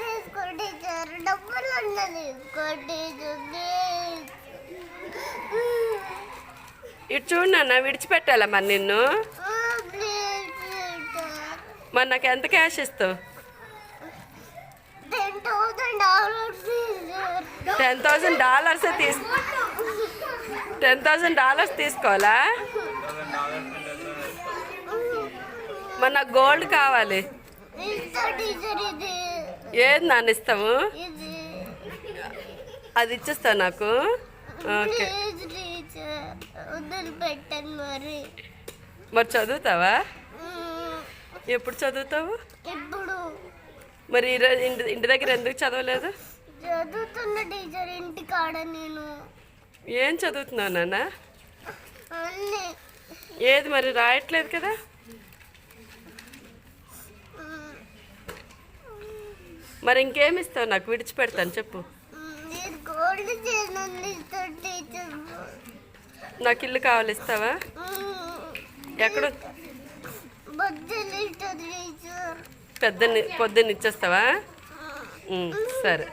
తీసుకోండి సార్, డబ్బులు ఉన్నది తీసుకోండి. ఇటు చూడు నాన్న, విడిచిపెట్టాలా మరి నిన్ను? మరి నాకు ఎంత క్యాష్ ఇస్తావు? $10,000 $10,000 తీసుకోవాలా? మరి నాకు గోల్డ్ కావాలి. ఏది నాన్న ఇస్తాము? అది ఇచ్చేస్తావు నాకు? ఓకే. మరి చదువుతావా? ఎప్పుడు చదువుతావు? మరి ఇంటి దగ్గర ఎందుకు చదవలేదు? చదువుతున్న టీచర్, ఇంటి కాడ నేను. ఏం చదువుతున్నావు నాన్న? ఏది మరి రాయట్లేదు కదా? మరి ఇంకేమి ఇస్తావు నాకు? విడిచిపెడతాను చెప్పు. నాకు ఇల్లు కావాలి, ఇస్తావా? ఎక్కడ? పొద్దున్న ఇచ్చేస్తావా? సరే.